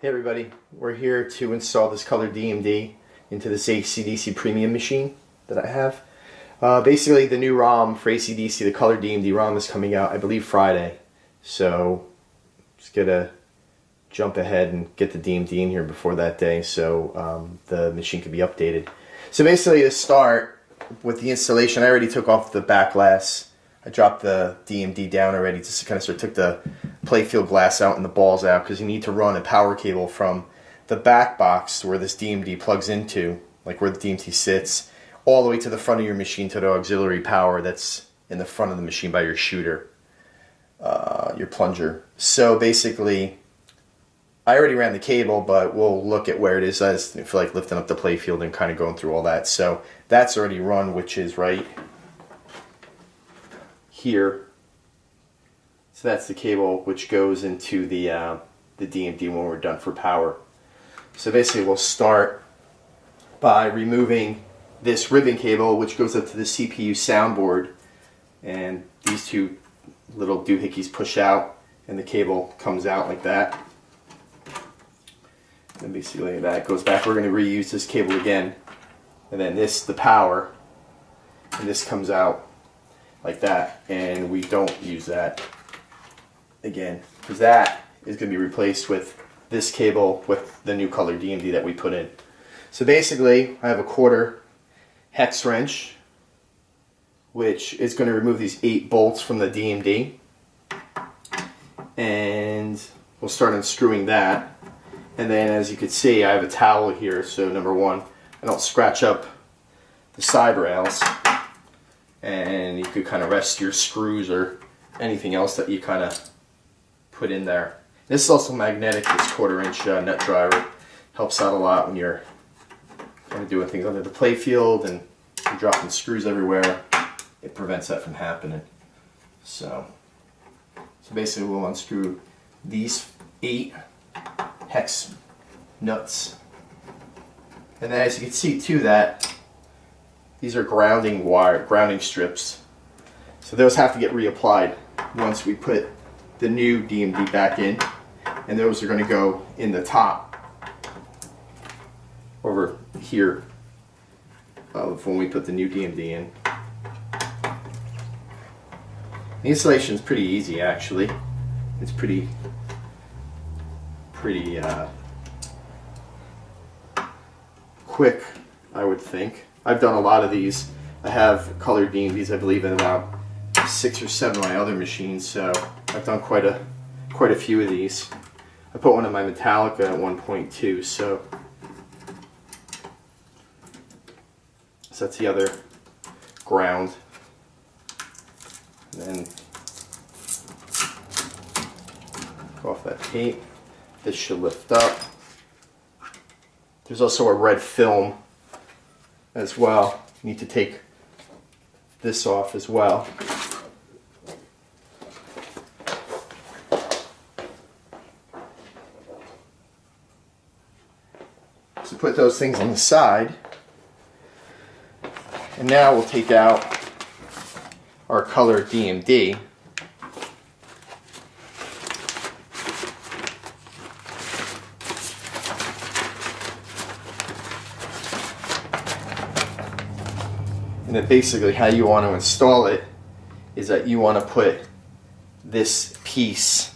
Hey everybody, we're here to install this ColorDMD into this AC/DC premium machine that I have. Basically the new ROM for AC/DC, the ColorDMD ROM, is coming out I believe Friday. So just gonna jump ahead and get the DMD in here before that day so the machine can be updated. So basically to start with the installation, I already took off the back glass. I dropped the DMD down already, just kind of sort of took the playfield glass out and the balls out, because you need to run a power cable from the back box where this DMD plugs into, like where the DMD sits, all the way to the front of your machine to the auxiliary power that's in the front of the machine by your shooter, your plunger. So basically, I already ran the cable, but we'll look at where it is. I just feel like lifting up the playfield and kind of going through all that. So that's already run, which is right here. So that's the cable which goes into the DMD when we're done for power. So basically we'll start by removing this ribbon cable which goes up to the CPU soundboard, and these two little doohickeys push out and the cable comes out like that. And basically that goes back. We're going to reuse this cable again, and then this, the power, and this comes out like that, and we don't use that again because that is going to be replaced with this cable with the new ColorDMD that we put in. So basically I have a 1/4 hex wrench which is going to remove these 8 bolts from the DMD, and we'll start unscrewing that. And then as you can see, I have a towel here, so number one, I don't scratch up the side rails, and you could kind of rest your screws or anything else that you kind of put in there. This is also magnetic, this 1/4 inch nut driver. Helps out a lot when you're kind of doing things under the playfield and you're dropping screws everywhere. It prevents that from happening. So basically we'll unscrew these 8 hex nuts. And then as you can see too, that these are grounding strips. So those have to get reapplied once we put the new DMD back in, and those are going to go in the top over here of when we put the new DMD in. The installation is pretty easy actually. It's pretty quick, I would think. I've done a lot of these. I have ColorDMDs, I believe, in about 6 or 7 of my other machines, so I've done quite a few of these. I put one in my Metallica at one point too, so that's the other ground. And then go off that tape. This should lift up. There's also a red film as well. You need to take this off as well. So put those things on the side. And now we'll take out our ColorDMD. And then basically how you want to install it is that you want to put this piece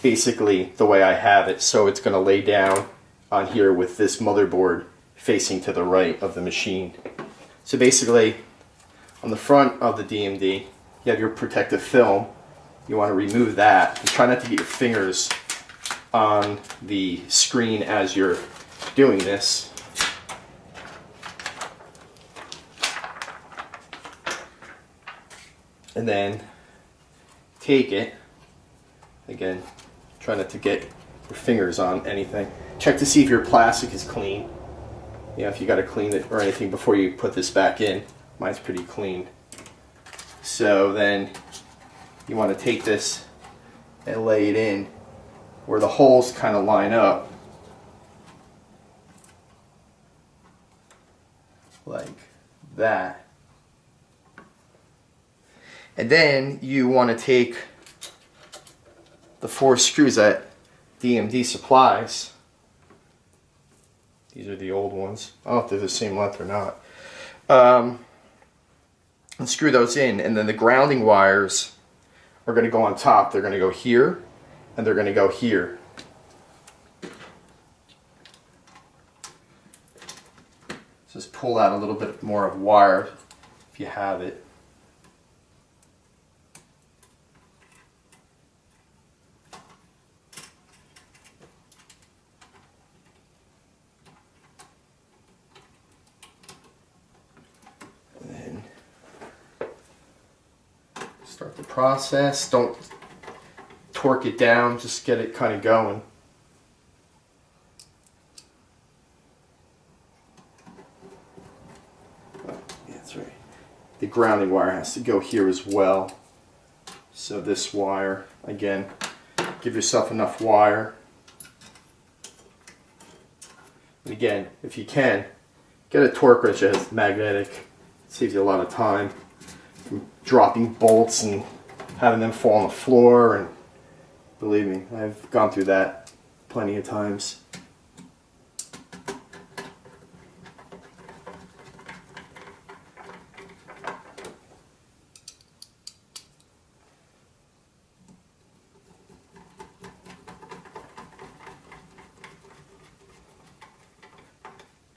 basically the way I have it, so it's going to lay down on here with this motherboard facing to the right of the machine. So basically on the front of the DMD you have your protective film. You want to remove that and try not to get your fingers on the screen as you're doing this. And then take it, again, try not to get your fingers on anything. Check to see if your plastic is clean. You know, if you got to clean it or anything before you put this back in. Mine's pretty clean. So then you want to take this and lay it in where the holes kind of line up. Like that. And then you want to take the 4 screws that DMD supplies. These are the old ones. I don't know if they're the same length or not. And screw those in, and then the grounding wires are going to go on top. They're going to go here, and they're going to go here. So just pull out a little bit more of wire if you have it. Start the process. Don't torque it down, just get it kind of going. Oh, yeah, that's right. The grounding wire has to go here as well. So this wire, again, give yourself enough wire. And again, if you can, get a torque wrench that has magnetic. It saves you a lot of time. Dropping bolts and having them fall on the floor, and believe me, I've gone through that plenty of times.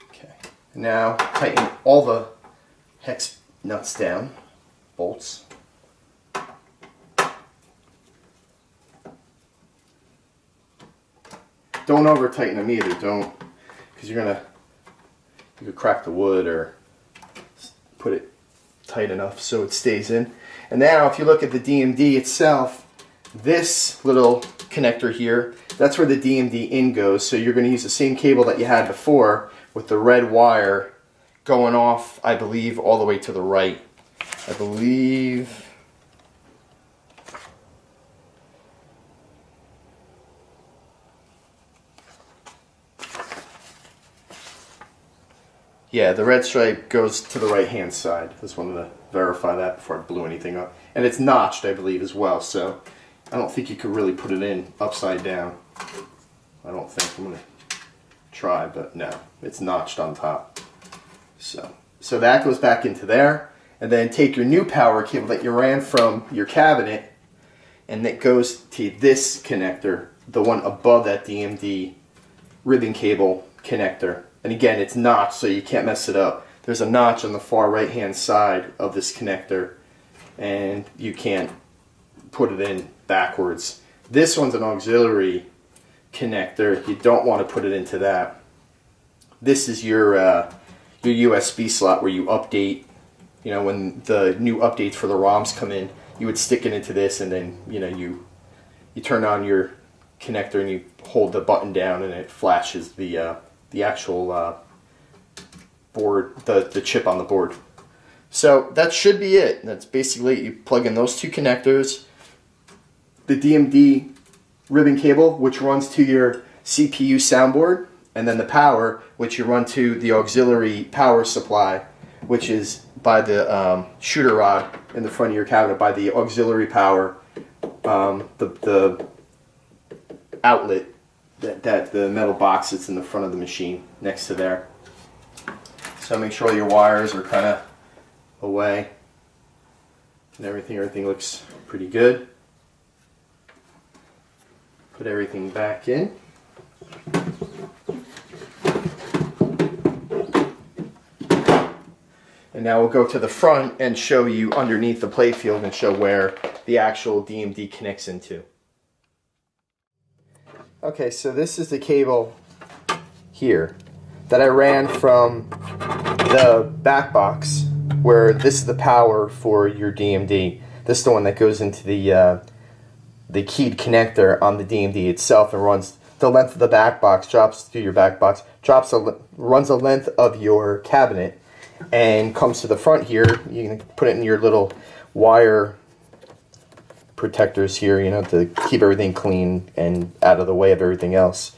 Okay, now tighten all the hex nuts down. Bolts. Don't over tighten them either. Don't, because you could crack the wood or put it tight enough so it stays in. And now, if you look at the DMD itself, this little connector here, that's where the DMD in goes. So you're going to use the same cable that you had before with the red wire going off, I believe, all the way to the right. I believe yeah, the red stripe goes to the right hand side. Just wanted to verify that before I blew anything up. And it's notched, I believe, as well, so I don't think you could really put it in upside down. I don't think. I'm going to try, but no, it's notched on top. So that goes back into there. And then take your new power cable that you ran from your cabinet, and it goes to this connector, the one above that DMD ribbon cable connector. And again, it's notched, so you can't mess it up. There's a notch on the far right hand side of this connector, and you can't put it in backwards. This one's an auxiliary connector. You don't want to put it into that. This is your USB slot where you update. You know, when the new updates for the ROMs come in, you would stick it into this, and then you turn on your connector and you hold the button down, and it flashes the actual board, the chip on the board. So that should be it. That's basically it. You plug in those two connectors, the DMD ribbon cable, which runs to your CPU soundboard, and then the power, which you run to the auxiliary power supply, which is by the shooter rod in the front of your cabinet, by the auxiliary power, the outlet, that the metal box that's in the front of the machine next to there. So make sure all your wires are kind of away and everything looks pretty good. Put everything back in. And now we'll go to the front and show you underneath the playfield and show where the actual DMD connects into. Okay, so this is the cable here that I ran from the back box, where this is the power for your DMD. This is the one that goes into the keyed connector on the DMD itself and runs the length of the back box, drops through your back box, runs the length of your cabinet, and comes to the front here. You can put it in your little wire protectors here, to keep everything clean and out of the way of everything else.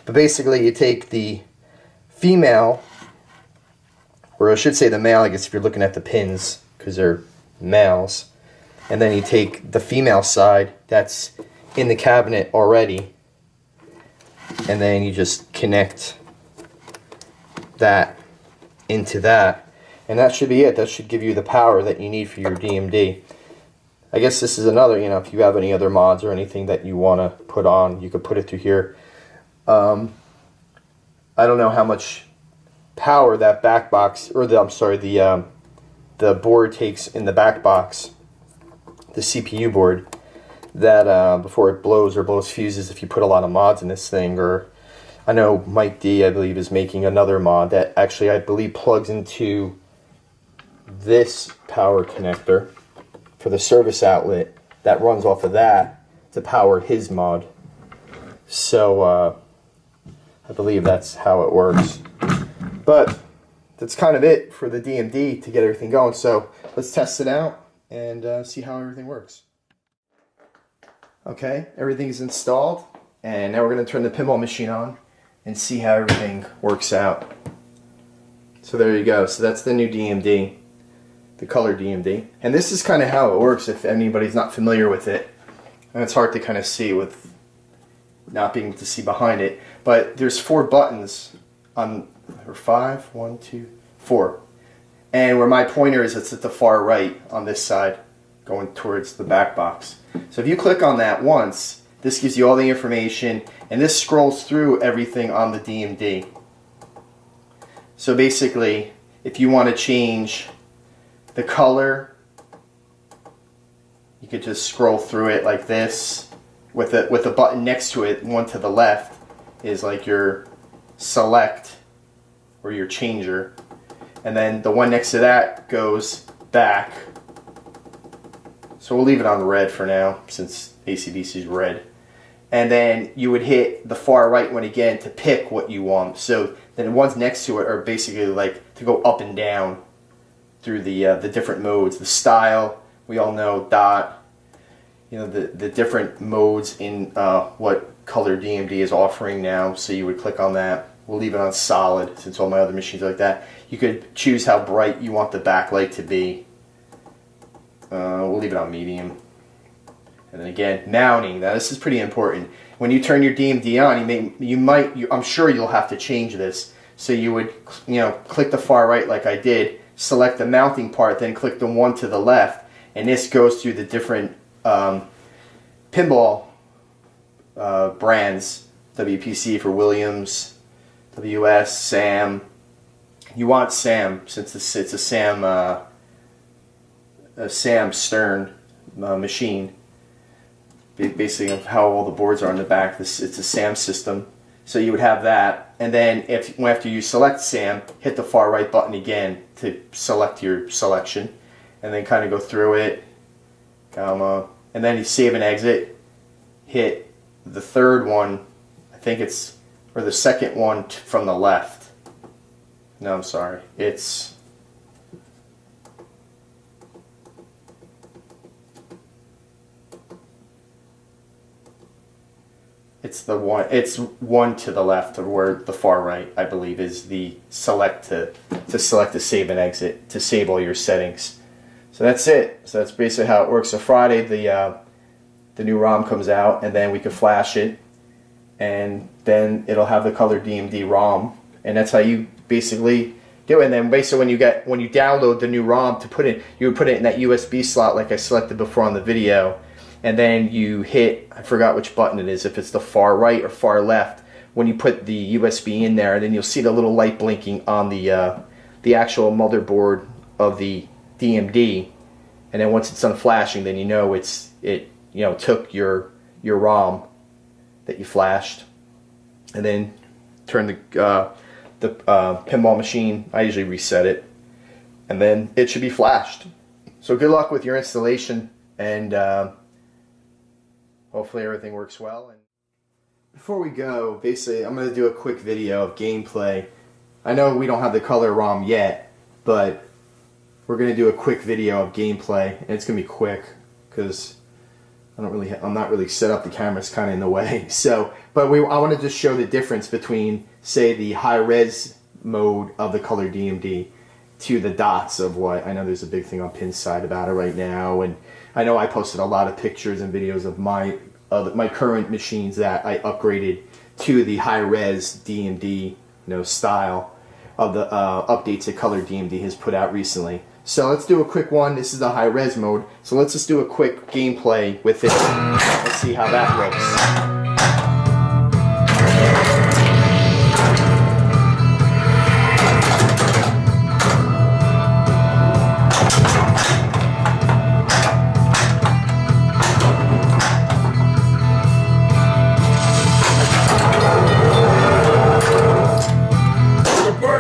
But basically, you take the female, or I should say the male, I guess if you're looking at the pins, because they're males, and then you take the female side that's in the cabinet already, and then you just connect that into that, and that should be it. That should give you the power that you need for your DMD. I guess this is another, you know, if you have any other mods or anything that you want to put on, you could put it through here. I don't know how much power that back box, or the, I'm sorry, the board takes in the back box, the CPU board, that before it blows fuses if you put a lot of mods in this thing. Or I know Mike D, I believe, is making another mod that actually, I believe, plugs into this power connector for the service outlet that runs off of that to power his mod. So I believe that's how it works. But that's kind of it for the DMD to get everything going. So let's test it out and see how everything works. Okay, everything's installed, and now we're going to turn the pinball machine on and see how everything works out. So there you go. So that's the new DMD, the ColorDMD. And this is kind of how it works if anybody's not familiar with it. And it's hard to kind of see with not being able to see behind it. But there's 4 buttons on, or 5, 1, 2, 4. And where my pointer is, it's at the far right on this side, going towards the back box. So if you click on that once, this gives you all the information, and this scrolls through everything on the DMD. So basically, if you want to change the color, you could just scroll through it like this, with a button next to it. One to the left is like your select or your changer, and then the one next to that goes back. So we'll leave it on red for now, since AC/DC is red. And then you would hit the far right one again to pick what you want. So then the ones next to it are basically like to go up and down through the different modes. The style, we all know, dot, you know, the different modes in what ColorDMD is offering now. So you would click on that. We'll leave it on solid since all my other machines are like that. You could choose how bright you want the backlight to be. We'll leave it on medium. And then again, mounting. Now this is pretty important. When you turn your DMD on, I'm sure you'll have to change this. So you would, you know, click the far right like I did, select the mounting part, then click the one to the left, and this goes through the different pinball brands. WPC for Williams, WS, Sam. You want Sam since it's a Sam Stern machine. Basically, of how all the boards are on the back, it's a SAM system. So you would have that, and then after you select SAM, hit the far right button again to select your selection, and then kind of go through it, comma, and then you save and exit. Hit the third one, I think it's, or the second one from the left. No, I'm sorry, it's one to the left of where the far right, I believe, is the select to select the save and exit to save all your settings. So that's it. So that's basically how it works. So Friday the new ROM comes out, and then we can flash it, and then it'll have the ColorDMD ROM, and that's how you basically do it. And then basically when you download the new ROM to put it, you would put it in that USB slot like I selected before on the video. And then you hit, I forgot which button it is, if it's the far right or far left, when you put the USB in there, and then you'll see the little light blinking on the actual motherboard of the DMD. And then once it's done flashing, then you know it took your ROM that you flashed, and then turn the pinball machine. I usually reset it, and then it should be flashed. So good luck with your installation, and hopefully everything works well. And before we go, basically I'm going to do a quick video of gameplay. I know we don't have the color ROM yet, but we're going to do a quick video of gameplay, and it's going to be quick because I'm not really set up. The camera's kind of in the way. So, but I want to just show the difference between, say, the high-res mode of the ColorDMD to the dots of what I know. There's a big thing on Pinside about it right now, and I know I posted a lot of pictures and videos of my my current machines that I upgraded to the high-res DMD, style of the updates that ColorDMD has put out recently. So let's do a quick one. This is the high-res mode. So let's just do a quick gameplay with it. Let's see how that looks.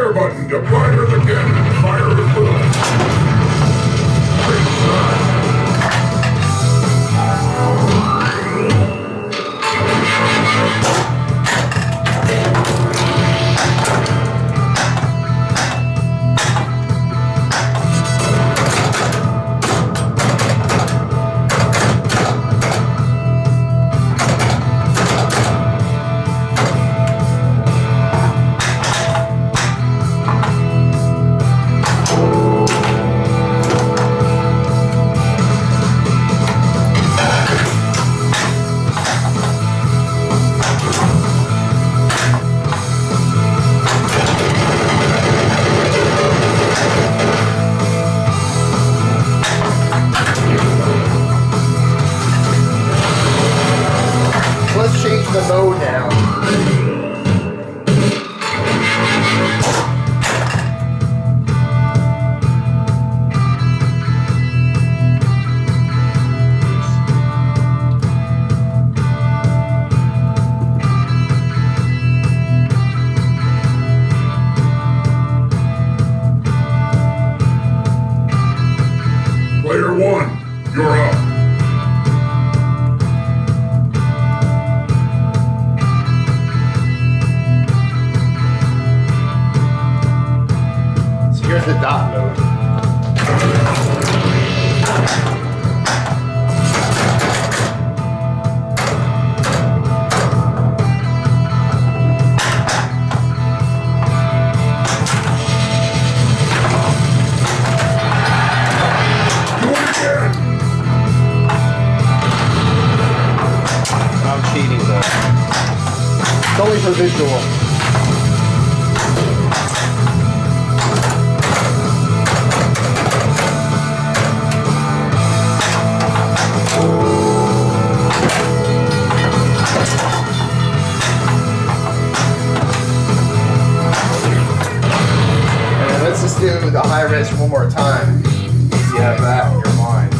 Button to fire the cannon. Fire the bullet. Let's change the mode now. Player 1, you're up. Here's the dot mode. Do it again. I'm cheating though. It's only for visual. Let's just do the high res one more time. You have that in your mind.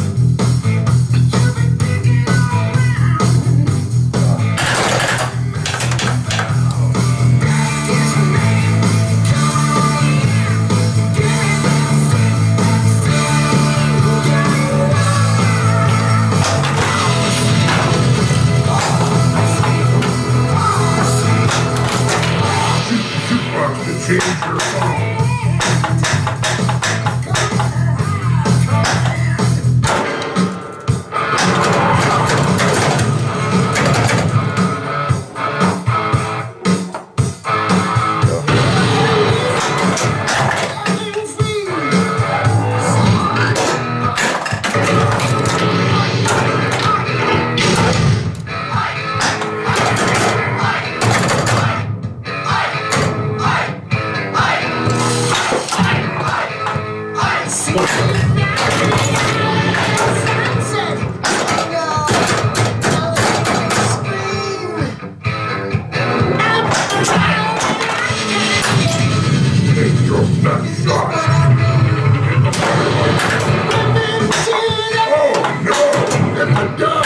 Jukebox to change your song. Take your best shot. Oh no! It's a gun!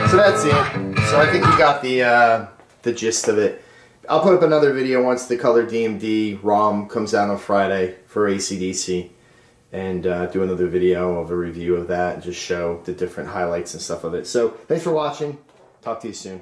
So that's it. So I think you got the gist of it. I'll put up another video once the ColorDMD ROM comes out on Friday for AC/DC, and do another video of a review of that and just show the different highlights and stuff of it. So thanks for watching. Talk to you soon.